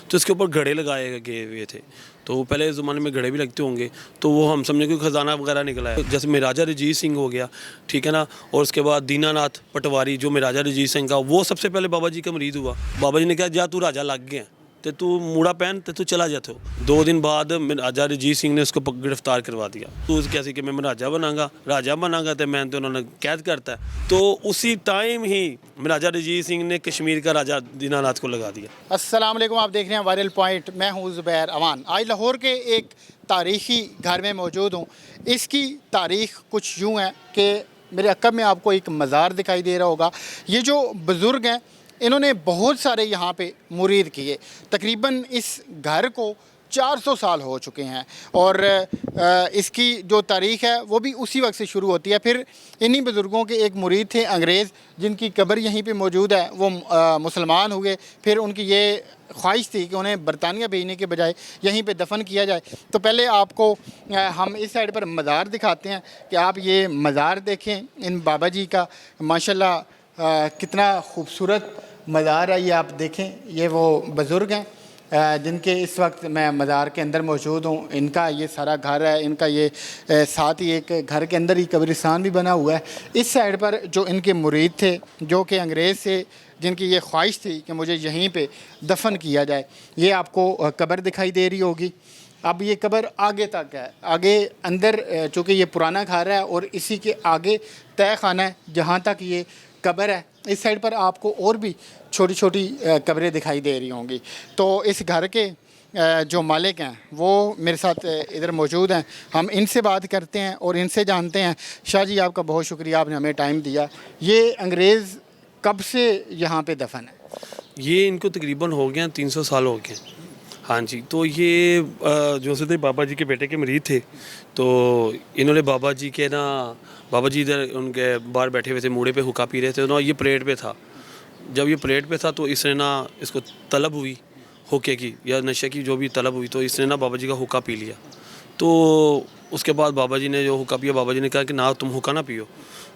तो इसके ऊपर घड़े लगाए गए हुए थे। तो पहले ज़माने में घड़े भी लगते होंगे, तो वो हम समझे कि खजाना वगैरह निकला है। जैसे महाराजा रंजीत सिंह हो गया, ठीक है ना, और उसके बाद दीनानाथ पटवारी जो महाराजा रंजीत सिंह का, वो सबसे पहले बाबा जी का मरीद हुआ। बाबा जी ने कहा जा तू राजा लग गया तो तू मूड़ा पहन तो तू चला जाते हो। 2 दिन बाद महाराजा रंजीत सिंह ने उसको गिरफ्तार करवा दिया। तू कैसे कि मैं राजा बनागा तो मैं तो उन्होंने कैद करता है। तो उसी टाइम ही महाराजा रंजीत सिंह ने कश्मीर का राजा दीनानाथ को लगा दिया। अस्सलाम वालेकुम, आप देख रहे हैं वायरल पॉइंट। मैं हूं ज़ुबैर अवान। आज लाहौर के एक तारीख़ी घर में मौजूद हूं। इसकी तारीख़ कुछ यूँ है कि मेरे अक़ब में आपको एक मज़ार दिखाई दे रहा होगा। ये जो बुज़ुर्ग हैं इन्होंने बहुत सारे यहाँ पे मुरीद किए। तकरीबन इस घर को 400 साल हो चुके हैं और इसकी जो तारीख़ है वो भी उसी वक्त से शुरू होती है। फिर इन्हीं बुज़ुर्गों के एक मुरीद थे अंग्रेज़, जिनकी कब्र यहीं पे मौजूद है। वो मुसलमान हुए, फिर उनकी ये ख्वाहिश थी कि उन्हें बरतानिया भेजने के बजाय यहीं पे दफन किया जाए। तो पहले आपको हम इस साइड पर मज़ार दिखाते हैं कि आप ये मज़ार देखें इन बाबा जी का। माशाल्लाह कितना खूबसूरत मज़ार है ये। आप देखें, ये वो बुज़ुर्ग हैं जिनके इस वक्त मैं मज़ार के अंदर मौजूद हूँ। इनका ये सारा घर है, इनका ये साथ ही एक घर के अंदर ही कब्रिस्तान भी बना हुआ है। इस साइड पर जो इनके मुरीद थे, जो कि अंग्रेज़ से, जिनकी ये ख्वाहिश थी कि मुझे यहीं पे दफन किया जाए, ये आपको कब्र दिखाई दे रही होगी। अब ये कब्र आगे तक है, आगे अंदर, चूँकि ये पुराना घर है और इसी के आगे तय खाना है जहाँ तक ये कब्र है। इस साइड पर आपको और भी छोटी छोटी कब्रें दिखाई दे रही होंगी। तो इस घर के जो मालिक हैं वो मेरे साथ इधर मौजूद हैं। हम इनसे बात करते हैं और इनसे जानते हैं। शाह जी, आपका बहुत शुक्रिया, आपने हमें टाइम दिया। ये अंग्रेज़ कब से यहाँ पे दफन है? ये इनको तकरीबन हो गया 300 साल हो गए। हाँ जी। तो ये जो से थे बाबा जी के बेटे के मरीद थे, तो इन्होंने बाबा जी के ना, बाबा जी इधर उनके बाहर बैठे हुए थे, मूड़े पे हुक्का पी रहे थे ना, ये परेड पे था। जब ये परेड पे था तो इसने ना, इसको तलब हुई हुक्के की या नशे की, जो भी तलब हुई, तो इसने ना बाबा जी का हुक्का पी लिया। तो उसके बाद बाबा जी ने जो हुक्का पिया, बाबा जी ने कहा कि ना तुम हुक्का ना पियो।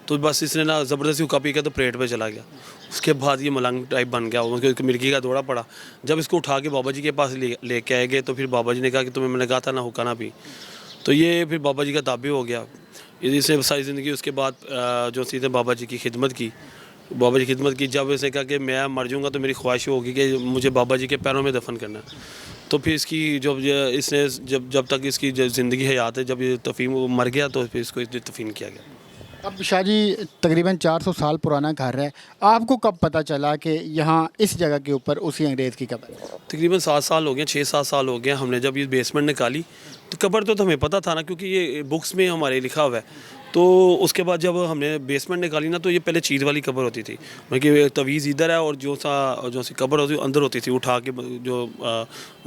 तो बस इसने ना ज़बरदस्ती हुक्का पी के तो परेड पे चला गया। उसके बाद ये मलंग टाइप बन गया, उसको मिर्गी का दौरा पड़ा। जब इसको उठा के बाबा जी के पास लेके आए गए तो फिर बाबा जी ने कहा कि तुम्हें मैंने कहा था ना हुक्का ना पी। तो ये फिर बाबा जी का ताबे हो गया। इसने सारी ज़िंदगी उसके बाद जो सीधे बाबा जी की खिदमत की, बाबा जी की खिदमत की। जब इसने कहा कि मैं मर जाऊँगा तो मेरी ख्वाहिश होगी कि मुझे बाबा जी के पैरों में दफन करना है। तो फिर इसकी इसने जब तक इसकी ज़िंदगी हयात है, जब ये तफीम मर गया तो फिर इसको दफन किया गया। अब शाह जी, तकरीबन 400 साल पुराना घर है। आपको कब पता चला कि यहाँ इस जगह के ऊपर उसी अंग्रेज़ की कब्र है? तकरीबन 7 साल हो गए, 6-7 साल हो गए। हमने जब ये बेसमेंट निकाली तो कब्र तो हमें पता था ना, क्योंकि ये बुक्स में हमारे लिखा हुआ है। तो उसके बाद जब हमने बेसमेंट निकाली ना, तो ये पहले चीर वाली कब्र होती थी, मतलब कि तवीज़ इधर है और जो सी कब्र होती अंदर होती थी, उठा के जो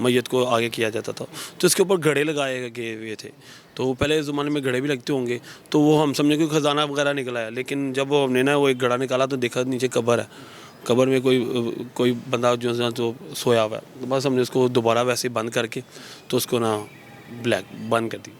मैयत को आगे किया जाता था। तो इसके ऊपर घड़े लगाए गए हुए थे। तो पहले ज़माने में घड़े भी लगते होंगे, तो वो हम समझे कि खजाना वगैरह निकला है। लेकिन जब वो हमने ना वो एक घड़ा निकाला तो देखा नीचे कब्र है। कब्र में कोई बंदा जो सोया हुआ है। तो बस हमने उसको दोबारा वैसे बंद करके तो उसको ना ब्लैक बंद कर दी।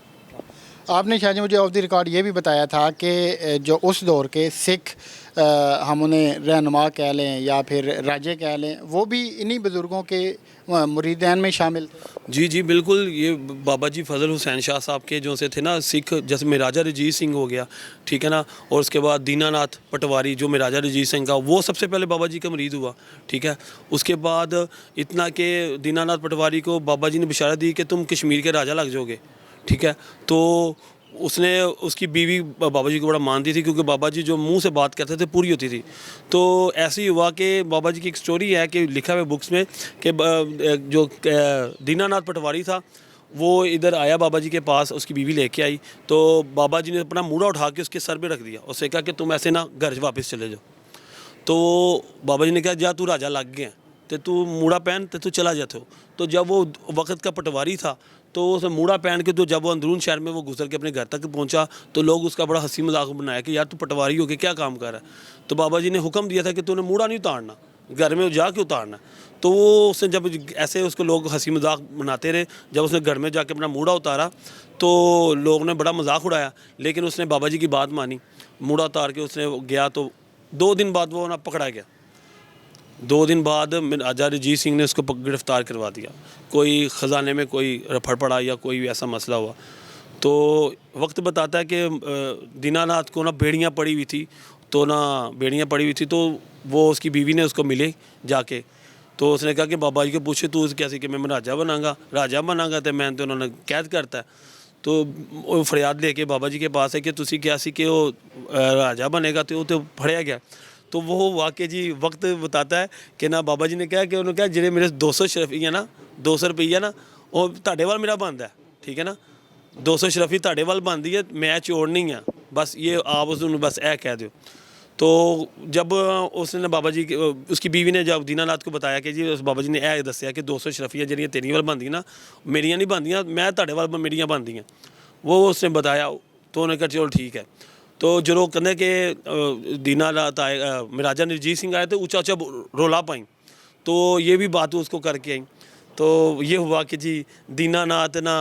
आपने शाह जी मुझे ऑफ द रिकॉर्ड ये भी बताया था कि जो उस दौर के सिख, हम उन्हें रहनुमा कह लें या फिर राजे कह लें, वो भी इन्हीं बुज़ुर्गों के मुरीदान में शामिल थे। जी जी बिल्कुल। ये बाबा जी फजल हुसैन शाह साहब के जो से थे ना सिख, जैसे महाराजा रंजीत सिंह हो गया, ठीक है ना, और उसके बाद दीनानाथ पटवारी जो महाराजा रंजीत सिंह का, वो सबसे पहले बाबा जी का मरीद हुआ, ठीक है। उसके बाद इतना कि दीनानाथ पटवारी को बाबा जी ने बिशारत दी कि तुम कश्मीर के राजा लग जाओगे, ठीक है। तो उसने, उसकी बीवी बाबा जी को बड़ा मानती थी, क्योंकि बाबा जी जो मुंह से बात करते थे पूरी होती थी। तो ऐसे ही हुआ कि बाबा जी की एक स्टोरी है कि लिखा हुआ बुक्स में कि जो दीनानाथ पटवारी था वो इधर आया बाबा जी के पास, उसकी बीवी लेके आई। तो बाबा जी ने अपना मूड़ा उठा के उसके सर पे रख दिया, उससे कहा कि तुम ऐसे ना घर वापस चले जाओ। तो बाबा जी ने कहा जा तू राजा लग गया तो तू मूड़ा पहन तो तू चला जाते हो। तो जब वो वक़्त का पटवारी था तो उसने मूड़ा पहन के, तो जब वो अंदरून शहर में वो गुजर के अपने घर तक पहुंचा तो लोग उसका बड़ा हंसी मजाक बनाया कि यार तू पटवारी हो के क्या काम कर रहा है। तो बाबा जी ने हुक्म दिया था कि तूने मूड़ा नहीं उतारना, घर में जा के उतारना। तो वो उसने जब ऐसे उसको लोग हंसी मजाक बनाते रहे, जब उसने घर में जाके अपना मूड़ा उतारा तो लोग ने बड़ा मजाक उड़ाया, लेकिन उसने बाबा जी की बात मानी। मूड़ा उतार के उसने गया तो 2 दिन बाद वो ना पकड़ा गया। 2 दिन बाद राजा रजीत सिंह ने उसको गिरफ्तार करवा दिया। कोई ख़जाने में कोई रफड़ पड़ा या कोई भी ऐसा मसला हुआ। तो वक्त बताता है कि दीनानाथ को ना बेड़ियाँ पड़ी हुई थी, तो ना बेड़ियाँ पड़ी हुई थी, तो वो उसकी बीवी ने उसको मिले जाके, तो उसने कहा कि बाबा जी को पूछे तू कैसे कि मैं राजा बनांगा तो मैं तो उन्होंने कैद करता है। तो वो फरियाद लेके बाबा जी के पास है कि तुसी क्या सी कि वो राजा बनेगा, तो फड़िया गया। तो वो वाकई जी वक्त बताता है कि ना बाबा जी ने कहा कि उन्होंने कहा जिहड़े मेरे 200 शरफी है ना, 200 रुपया ना वो ਤੁਹਾਡੇ ਵੱਲ मेरा बनता है, ठीक है ना, 200 शरफी ਤੁਹਾਡੇ ਵੱਲ बनती है, मैं चोर नहीं हाँ, बस ये आप उसको बस ऐ कह दो। तो जब उसने बाबा जी उसकी बीवी ने जब दीनानाथ को बताया कि जी उस बाबा जी ने यह दसिया कि 200 शरफियाँ जड़ियाँ तेरी वाल बनदी ना, मेरियां नहीं बनदियाँ, मैं ਤੁਹਾਡੇ वाल मेरियां बनदियाँ, वो उसने बताया। तो उन्होंने कहा चलो ठीक है। तो जो कहते कि दीनानाथ आए, महाराजा रजीत सिंह आए तो ऊँचा ऊँचा रोला पाई, तो ये भी बात उसको करके आई। तो ये हुआ कि जी दीनानाथ ना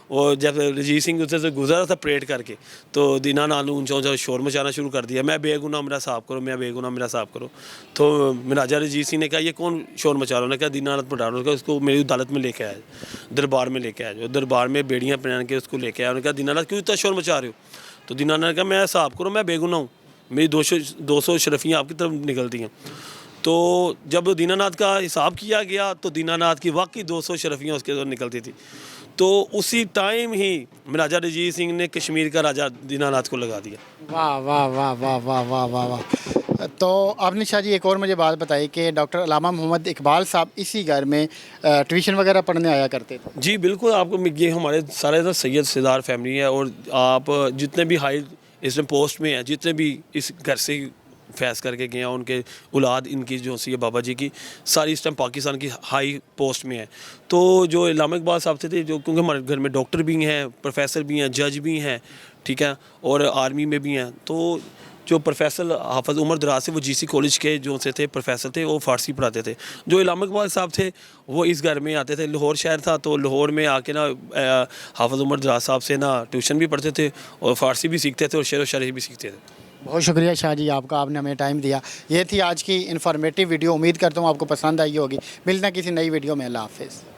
वो जब रजीत सिंह उससे गुजरा था परेड करके, तो दीनानाथ ने ऊंचा ऊंचा शोर मचाना शुरू कर दिया, मैं बेगुनाह मेरा साफ करो, मैं बेगुनाह मेरा साफ करो। तो महाराजा रजीत सिंह ने कहा ये कौन शोर मचा रहा है? उन्होंने कहा दीनानाथ पठान। उसका उसको मेरी अदालत में लेके आया, दरबार में लेके आया, जो दरबार में बेड़ियाँ पहन के उसको लेके आया। उन्होंने कहा दीनानाथ क्यों इतना शोर मचा रहे हो? तो दीनानाथ ने कहा मैं साफ करो, मैं बेगुनाह हूँ, मेरी 200 शरफियाँ आपकी तरफ निकलती हैं। तो जब दीनानाथ का हिसाब किया गया तो दीनानाथ की वाकई 200 शरफियाँ उसके अंदर निकलती थी। तो उसी टाइम ही महाराजा रजीत सिंह ने कश्मीर का राजा दीनानाथ को लगा दिया। वाह वाह वाह वाह वाह वाह वाह वाह। तो आपने शाह जी एक और मुझे बात बताई कि डॉक्टर अल्लामा मोहम्मद इकबाल साहब इसी घर में ट्यूशन वगैरह पढ़ने आया करते थे। जी बिल्कुल, आपको ये हमारे सारे इधर सैयद सरदार फैमिली है, और आप जितने भी हाई इसमें पोस्ट में हैं, जितने भी इस घर से फैज़ करके गए हैं, उनके औलाद इनकी जो सी है बाबा जी की सारी इस टाइम पाकिस्तान की हाई पोस्ट में है। तो जो अल्लामा इकबाल साहब थे जो, क्योंकि हमारे घर में डॉक्टर भी हैं, प्रोफेसर भी हैं, जज भी हैं, ठीक है, और आर्मी में भी हैं। तो जो प्रोफेसर हाफिज़ उमर दराज से वो जीसी कॉलेज के जो से थे प्रोफेसर थे, वो फ़ारसी पढ़ाते थे। जो अल्लामा इकबाल साहब थे वो इस घर में आते थे, लाहौर शहर था तो लाहौर में आके ना हाफिज़ उमर दराज साहब से ना ट्यूशन भी पढ़ते थे और फ़ारसी भी सीखते थे और शेर व शायरी भी सीखते थे। बहुत शुक्रिया शाह जी आपका, आपने हमें टाइम दिया। ये थी आज की इन्फॉर्मेटिव वीडियो, उम्मीद करता हूँ आपको पसंद आई होगी। मिलना किसी नई वीडियो में। अल्लाह हाफ़िज़।